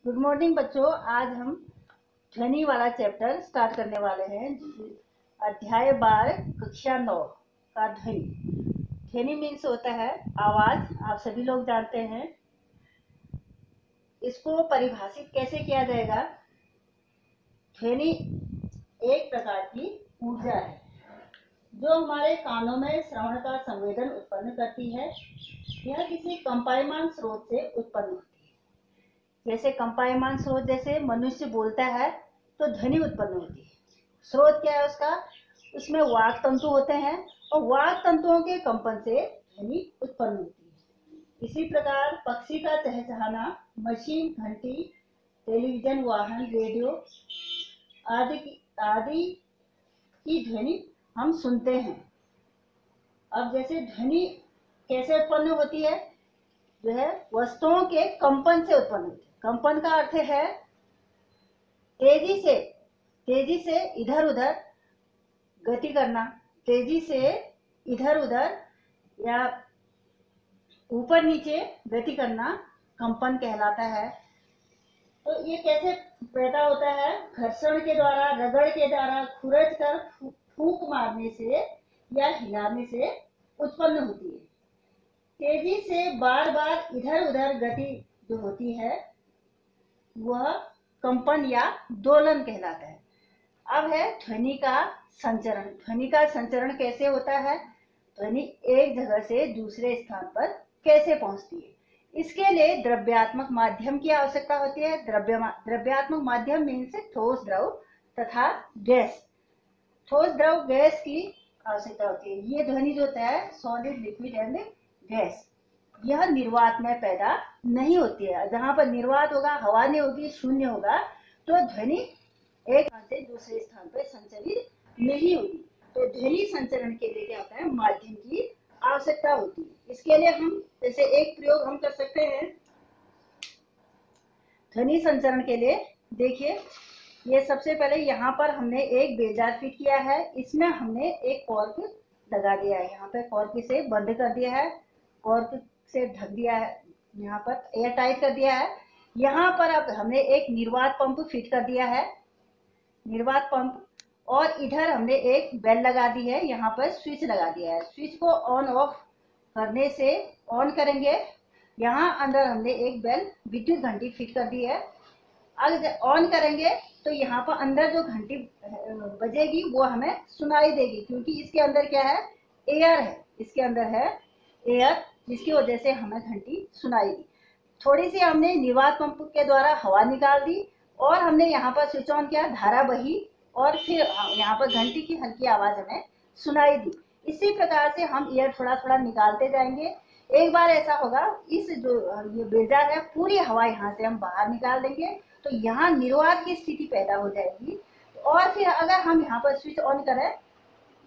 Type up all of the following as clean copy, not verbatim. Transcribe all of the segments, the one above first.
Good morning बच्चों। आज हम ध्वनि वाला चैप्टर स्टार्ट करने वाले हैं। अध्याय 12 कक्षा 9 का ध्वनि। ध्वनि मीन्स होता है आवाज। आप सभी लोग जानते हैं। इसको परिभाषित कैसे किया जाएगा? ध्वनि एक प्रकार की ऊर्जा है जो हमारे कानों में श्रवण का संवेदन उत्पन्न करती है। यह किसी कंपायमान स्रोत से उत्पन्न होती है। जैसे कंपायमान स्रोत, जैसे मनुष्य बोलता है तो ध्वनि उत्पन्न होती है। स्रोत क्या है उसका? उसमें वाक तंतु होते हैं और वाक तंतुओं के कंपन से ध्वनि उत्पन्न होती है। इसी प्रकार पक्षी का चहचहाना, मशीन, घंटी, टेलीविजन, वाहन, रेडियो आदि की ध्वनि हम सुनते हैं। अब जैसे ध्वनि कैसे उत्पन्न होती है? जो है वस्तुओं के कंपन से उत्पन्न होती है। कंपन का अर्थ है तेजी से इधर उधर गति करना, तेजी से इधर उधर या ऊपर नीचे गति करना कंपन कहलाता है। तो ये कैसे पैदा होता है? घर्षण के द्वारा, रगड़ के द्वारा, खुरच कर, फूंक मारने से या हिलाने से उत्पन्न होती है। तेजी से बार बार इधर उधर गति जो होती है वह कंपन या दोलन कहलाता है। अब है ध्वनि का संचरण। ध्वनि का संचरण कैसे होता है? ध्वनि एक जगह से दूसरे स्थान पर कैसे पहुंचती है? इसके लिए द्रव्यात्मक माध्यम की आवश्यकता होती है। द्रव्यात्मक माध्यम मीन्स ठोस, द्रव तथा गैस। ठोस, द्रव, गैस की आवश्यकता होती है। ये ध्वनि जो होता है सॉलिड, लिक्विड एंड गैस, यह निर्वात में पैदा नहीं होती है। जहां पर निर्वात होगा, हवा नहीं होगी, शून्य होगा, तो ध्वनि एक स्थान से दूसरे स्थान पर संचरित नहीं होगी। तो ध्वनि संचरण के लिए क्या होता है? माध्यम की आवश्यकता होती है। इसके लिए हम जैसे एक प्रयोग हम कर सकते हैं ध्वनि संचरण के लिए। देखिए, ये सबसे पहले यहाँ पर हमने एक बेलजार फिट किया है। इसमें हमने एक कॉर्क लगा दिया है। यहाँ पे कॉर्क से बंद कर दिया है, कॉर्क से ढक दिया है, यहाँ पर एयर टाइट कर दिया है। यहाँ पर अब हमने एक निर्वात पंप फिट कर दिया है, निर्वात पंप। और इधर हमने एक बेल लगा दी है, यहाँ पर स्विच लगा दिया है। स्विच को ऑन ऑफ करने से ऑन करेंगे। यहाँ अंदर हमने एक बेल विद्युत घंटी फिट कर दी है। अगर ऑन करेंगे तो यहाँ पर अंदर जो घंटी बजेगी वो हमें सुनाई देगी, क्योंकि इसके अंदर क्या है? एयर है। इसके अंदर है एयर, जिसकी वजह से हमें घंटी सुनाई दी। थोड़ी सी हमने निर्वात पंप के द्वारा हवा निकाल दी और हमने यहाँ पर स्विच ऑन किया, धारा बही और फिर यहाँ पर घंटी की हल्की आवाज हमें सुनाई दी। इसी प्रकार से हम एयर थोड़ा थोड़ा निकालते जाएंगे। एक बार ऐसा होगा, इस जो ये बेलजार है पूरी हवा यहाँ से हम बाहर निकाल देंगे तो यहाँ निर्वात की स्थिति पैदा हो जाएगी। और फिर अगर हम यहाँ पर स्विच ऑन करें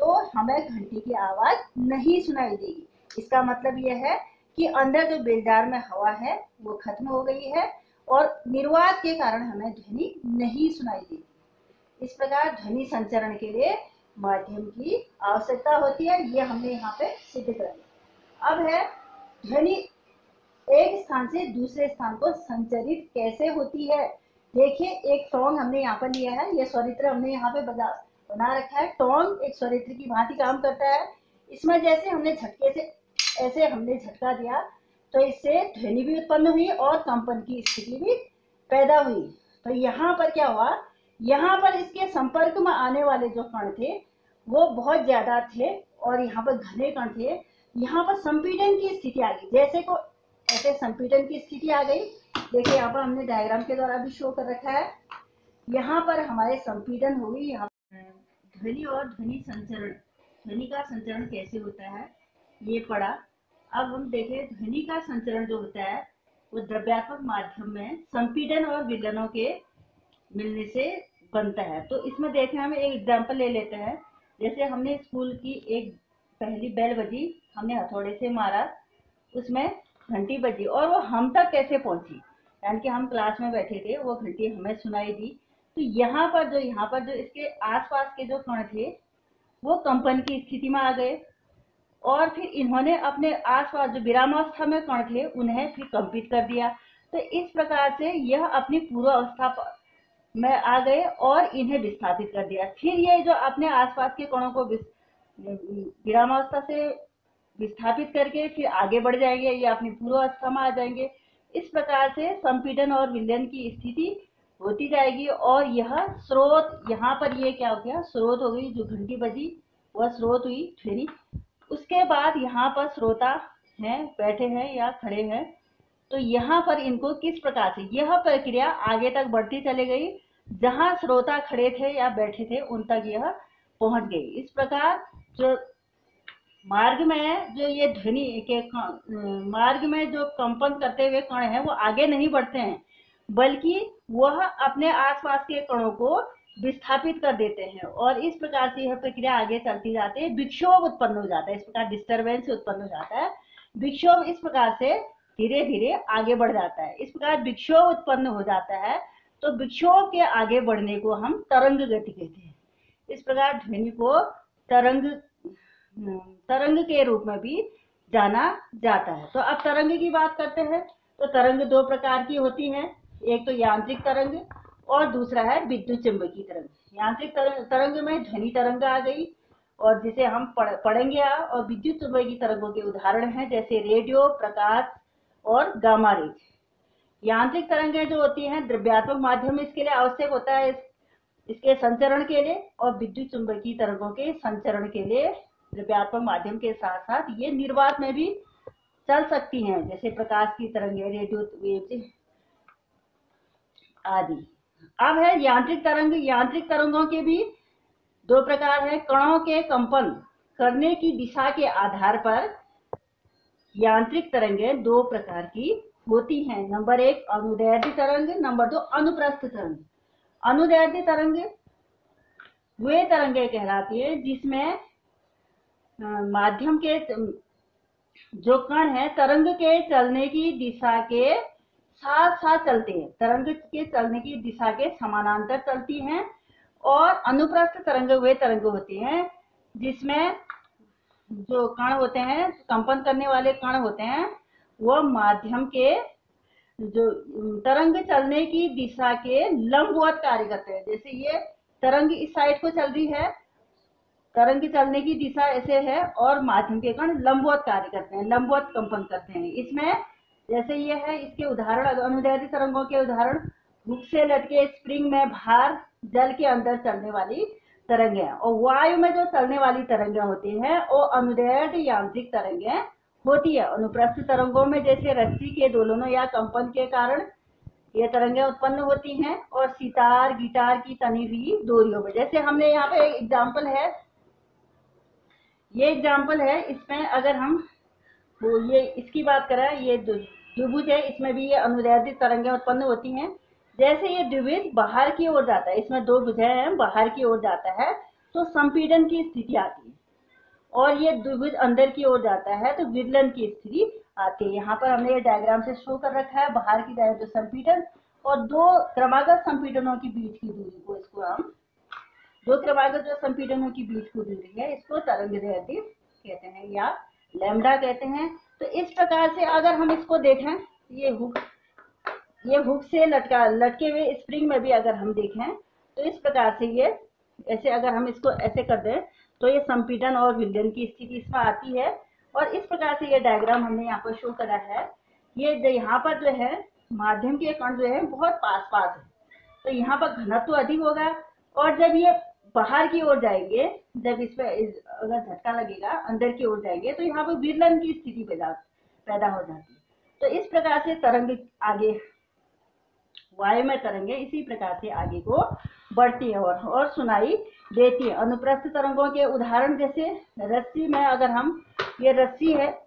तो हमें घंटी की आवाज नहीं सुनाई देगी। इसका मतलब यह है कि अंदर जो बेलजार में हवा है वो खत्म हो गई है और निर्वात के कारण हमें ध्वनि नहीं सुनाई देगी। इस प्रकार ध्वनि संचरण के लिए माध्यम की आवश्यकता होती है। ये हमने यहाँ पे सिद्ध कर दिया। अब है ध्वनि एक स्थान से दूसरे स्थान को संचरित कैसे होती है। देखिए, एक टोंग हमने यहाँ पर लिया है, ये स्वरित्र हमने यहाँ पे बना रखा है। टोंग एक स्वरित्र की भांति काम करता है। इसमें जैसे हमने झटके से ऐसे हमने झटका दिया तो इससे ध्वनि भी उत्पन्न हुई और कंपन की स्थिति भी पैदा हुई। तो यहाँ पर क्या हुआ? यहाँ पर इसके संपर्क में आने वाले जो कण थे वो बहुत ज्यादा थे और यहाँ पर घने कण थे। यहाँ पर संपीड़न की स्थिति आ गई, जैसे को ऐसे संपीड़न की स्थिति आ गई। देखिए, यहाँ पर हमने डायग्राम के द्वारा भी शो कर रखा है। यहाँ पर हमारे संपीड़न हुई। यहाँ ध्वनि और ध्वनि संचरण, ध्वनि का संचरण कैसे होता है ये पढ़ा। अब हम देखें ध्वनि का संचरण जो होता है वो द्रव्यात्मक माध्यम में संपीड़न और विलयनों के मिलने से बनता है। तो इसमें देखें, हम एक एग्जाम्पल ले लेते हैं। जैसे हमने स्कूल की एक पहली बेल बजी, हमने हथौड़े से मारा, उसमें घंटी बजी और वो हम तक कैसे पहुंची, यानी कि हम क्लास में बैठे थे, वो घंटी हमें सुनाई दी। तो यहाँ पर जो इसके आसपास के जो कण थे वो कंपन की स्थिति में आ गए और फिर इन्होंने अपने आसपास जो विरामावस्था में कण थे उन्हें फिर कंपित कर दिया। तो इस प्रकार से यह अपनी पूर्वावस्था में आ गए और इन्हें विस्थापित कर दिया। फिर ये जो अपने आसपास के कणों को विरामावस्था से विस्थापित करके फिर आगे बढ़ जाएंगे, ये अपनी पूर्वावस्था में आ जाएंगे। इस प्रकार से संपीड़न और विलयन की स्थिति होती जाएगी। और यह स्रोत, यहाँ पर ये क्या हो गया, स्रोत हो गई, जो घंटी बजी वह स्रोत हुई ध्वनि। उसके बाद यहाँ पर श्रोता हैं, बैठे हैं या खड़े हैं, तो यहाँ पर इनको किस प्रकार से यह प्रक्रिया आगे तक बढ़ती चली गई, जहां श्रोता खड़े थे या बैठे थे उन तक यह पहुंच गई। इस प्रकार जो मार्ग में जो ये ध्वनि के मार्ग में जो कंपन करते हुए कण हैं वो आगे नहीं बढ़ते हैं, बल्कि वह अपने आसपास के कणों को विस्थापित कर देते हैं। और इस प्रकार से यह प्रक्रिया आगे चलती जाती है, विक्षोभ उत्पन्न हो जाता है, इस प्रकार डिस्टर्बेंस उत्पन्न हो जाता है। विक्षोभ इस प्रकार से धीरे धीरे आगे बढ़ जाता है। इस प्रकार विक्षोभ उत्पन्न हो जाता है, तो विक्षोभ के आगे बढ़ने को हम तरंग गति कहते हैं। इस प्रकार ध्वनि को तरंग के रूप में भी जाना जाता है। तो अब तरंग की बात करते हैं। तो तरंग दो प्रकार की होती है, एक तो यांत्रिक तरंग और दूसरा है विद्युत चुंबकीय तरंग। यांत्रिक तरंग में ध्वनि तरंग आ गई, और जिसे हम पढ़ेंगे। और विद्युत चुंबकीय तरंगों के उदाहरण हैं जैसे रेडियो, प्रकाश और गामा रेज। यांत्रिक तरंगें जो होती हैं, द्रव्यात्मक माध्यम इसके लिए आवश्यक होता है इसके संचरण के लिए, और विद्युत चुंबकीय तरंगों के संचरण के लिए द्रव्यात्मक माध्यम के साथ साथ ये निर्वात में भी चल सकती हैं, जैसे प्रकाश की तरंगें, रेडियो वेव्स आदि। अब है यांत्रिक तरंग। यांत्रिक तरंगों के भी दो प्रकार हैं। कणों के कंपन करने की दिशा के आधार पर यांत्रिक तरंगें दो प्रकार की होती हैं। नंबर एक अनुदैर्ध्य तरंग, नंबर दो अनुप्रस्थ तरंग। अनुदैर्ध्य तरंग वे तरंगें कहलाती है जिसमें माध्यम के जो कण है तरंग के चलने की दिशा के साथ साथ चलते हैं, तरंग के चलने की दिशा के समानांतर चलती हैं। और अनुप्रस्थ तरंग वे तरंग होती हैं जिसमें जो कण होते हैं, कंपन करने वाले कण होते हैं, वह माध्यम के जो तरंग चलने की दिशा के लंबवत कार्य करते हैं। जैसे ये तरंग इस साइड को चल रही है, तरंग की चलने की दिशा ऐसे है, और माध्यम के कण लंबवत कार्य करते हैं, लंबवत कंपन करते हैं। इसमें जैसे ये है, इसके उदाहरण अनुदैर्ध्य तरंगों के उदाहरण हुक से लटके स्प्रिंग में भार, जल के अंदर चलने वाली तरंगें, और वायु में जो चलने वाली तरंगें होती हैं वो अनुदैर्ध्य यांत्रिक तरंगें होती है। अनुप्रस्थ तरंगों में जैसे रस्सी के दोलनों या कंपन के कारण ये तरंगें उत्पन्न होती हैं, और सितार, गिटार की तनी हुई डोरियों में, जैसे हमने यहाँ पे एक एग्जाम्पल है, ये एग्जाम्पल है। इसमें अगर हम ये इसकी बात करें, ये द्विभुज है, इसमें भी ये अनुदैर्ध्य तरंगें उत्पन्न होती हैं। जैसे ये द्विभुज बाहर की ओर जाता है, इसमें दो भुजाएं हैं, बाहर की ओर जाता है तो संपीड़न की स्थिति आती है, और ये द्विभुज अंदर की ओर जाता है तो विलयन की स्थिति आती है। यहाँ पर हमने ये डायग्राम से शो कर रखा है, बाहर की जाए तो संपीड़न, और दो क्रमागत संपीड़नों के बीच की दूरी को, इसको हम दो क्रमागत जो संपीड़नों की बीच की दूरी है इसको तरंगदैर्ध्य कहते हैं या लैम्डा कहते हैं। तो इस प्रकार से अगर हम इसको देखें, ये हुक से लटके हुए स्प्रिंग में भी अगर हम देखें तो इस प्रकार से ये ऐसे, अगर हम इसको ऐसे कर दें तो ये संपीड़न और विलयन की स्थिति इसमें आती है। और इस प्रकार से ये डायग्राम हमने यहाँ पर शो करा है। ये यहाँ पर जो है माध्यम के कण जो है बहुत पास पास है, तो यहाँ पर घनत्व तो अधिक होगा, और जब ये बाहर की ओर जाएंगे, जब इस पर अगर झटका लगेगा अंदर की ओर जाएंगे तो यहाँ पर विलयन की स्थिति पैदा हो जाती है। तो इस प्रकार से तरंग आगे, वायु में तरंगे इसी प्रकार से आगे को बढ़ती है और सुनाई देती है। अनुप्रस्थ तरंगों के उदाहरण जैसे रस्सी में, अगर हम, ये रस्सी है,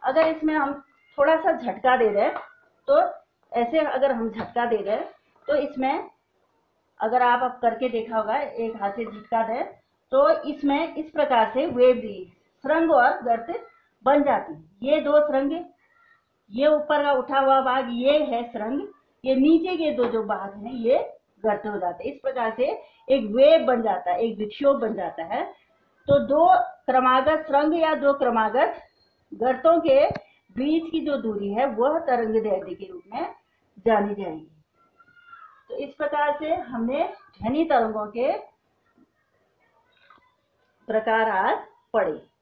अगर इसमें हम थोड़ा सा झटका दे रहे तो ऐसे, अगर हम झटका दे रहे तो इसमें, अगर आप अब करके देखा होगा, एक हाथ से झटका दें तो इसमें इस प्रकार से वेव सुरंग और गर्त बन जाती है। ये दो सुरंग, ये ऊपर का उठा हुआ भाग ये है सुरंग, ये नीचे के दो जो भाग हैं ये गर्त हो जाते हैं। इस प्रकार से एक वेव बन जाता है, एक विक्षोभ बन जाता है। तो दो क्रमागत सुरंग या दो क्रमागत गर्तों के बीच की जो दूरी है वह तरंग दैर्ध्य के रूप में जानी जाएगी। तो इस प्रकार से हमने ध्वनि तरंगों के प्रकार आज पढ़े।